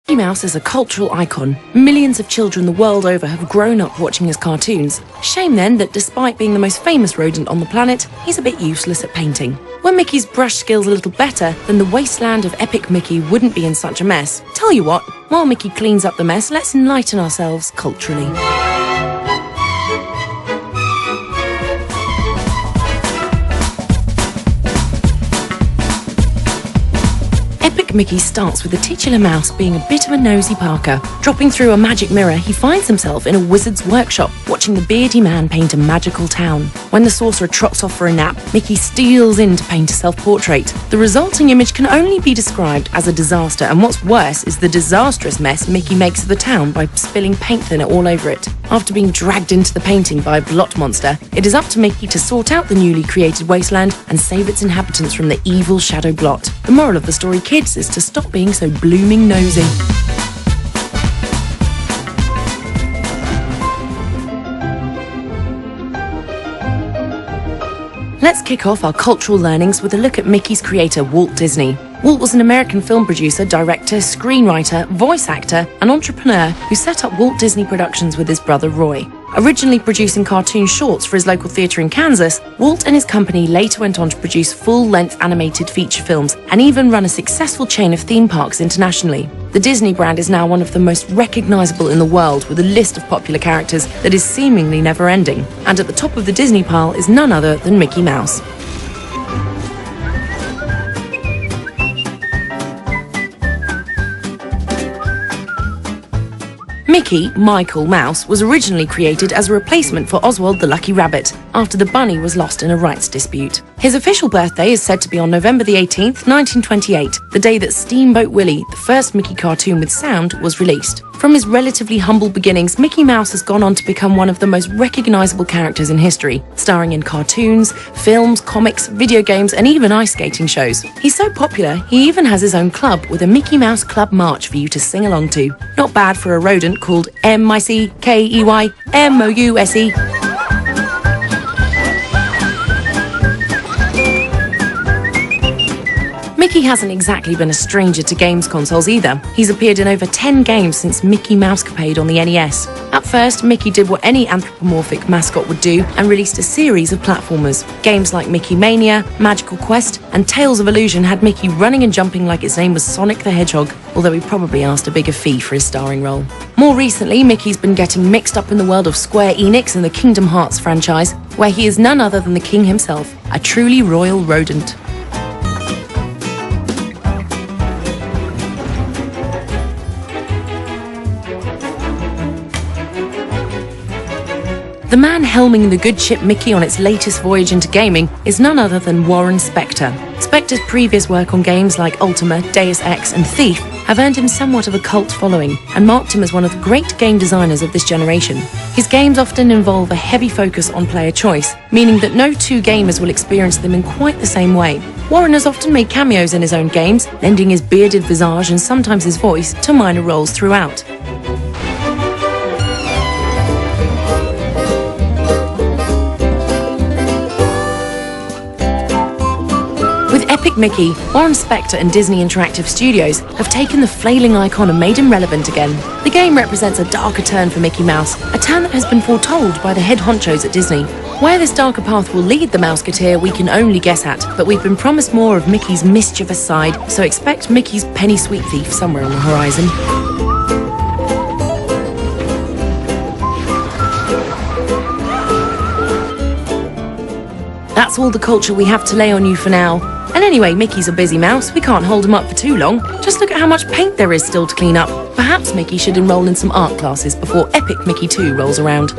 Mickey Mouse is a cultural icon. Millions of children the world over have grown up watching his cartoons. Shame then that despite being the most famous rodent on the planet, he's a bit useless at painting. Were Mickey's brush skills a little better, then the wasteland of Epic Mickey wouldn't be in such a mess. Tell you what, while Mickey cleans up the mess, let's enlighten ourselves culturally. Epic Mickey starts with the titular mouse being a bit of a nosy Parker. Dropping through a magic mirror, he finds himself in a wizard's workshop, watching the beardy man paint a magical town. When the sorcerer trots off for a nap, Mickey steals in to paint a self-portrait. The resulting image can only be described as a disaster, and what's worse is the disastrous mess Mickey makes of the town by spilling paint thinner all over it. After being dragged into the painting by a blot monster, it is up to Mickey to sort out the newly created wasteland and save its inhabitants from the evil shadow blot. The moral of the story, kids, is to stop being so blooming nosy. Let's kick off our cultural learnings with a look at Mickey's creator, Walt Disney. Walt was an American film producer, director, screenwriter, voice actor, and entrepreneur who set up Walt Disney Productions with his brother Roy. Originally producing cartoon shorts for his local theatre in Kansas, Walt and his company later went on to produce full-length animated feature films and even run a successful chain of theme parks internationally. The Disney brand is now one of the most recognisable in the world, with a list of popular characters that is seemingly never-ending. And at the top of the Disney pile is none other than Mickey Mouse. Mickey, Michael Mouse, was originally created as a replacement for Oswald the Lucky Rabbit, after the bunny was lost in a rights dispute. His official birthday is said to be on November the 18th, 1928, the day that Steamboat Willie, the first Mickey cartoon with sound, was released. From his relatively humble beginnings, Mickey Mouse has gone on to become one of the most recognisable characters in history, starring in cartoons, films, comics, video games, and even ice skating shows. He's so popular, he even has his own club with a Mickey Mouse Club March for you to sing along to. Not bad for a rodent called M-I-C-K-E-Y-M-O-U-S-E. Mickey hasn't exactly been a stranger to games consoles either. He's appeared in over 10 games since Mickey Mousecapade on the NES. At first, Mickey did what any anthropomorphic mascot would do and released a series of platformers. Games like Mickey Mania, Magical Quest, and Tales of Illusion had Mickey running and jumping like his name was Sonic the Hedgehog, although he probably asked a bigger fee for his starring role. More recently, Mickey's been getting mixed up in the world of Square Enix and the Kingdom Hearts franchise, where he is none other than the king himself, a truly royal rodent. The man helming the good ship Mickey on its latest voyage into gaming is none other than Warren Spector. Spector's previous work on games like Ultima, Deus Ex, and Thief have earned him somewhat of a cult following and marked him as one of the great game designers of this generation. His games often involve a heavy focus on player choice, meaning that no two gamers will experience them in quite the same way. Warren has often made cameos in his own games, lending his bearded visage and sometimes his voice to minor roles throughout. With Epic Mickey, Warren Spector and Disney Interactive Studios have taken the flailing icon and made him relevant again. The game represents a darker turn for Mickey Mouse, a turn that has been foretold by the head honchos at Disney. Where this darker path will lead the Mouseketeer we can only guess at, but we've been promised more of Mickey's mischievous side, so expect Mickey's penny sweet thief somewhere on the horizon. That's all the culture we have to lay on you for now. And anyway, Mickey's a busy mouse, we can't hold him up for too long. Just look at how much paint there is still to clean up. Perhaps Mickey should enroll in some art classes before Epic Mickey 2 rolls around.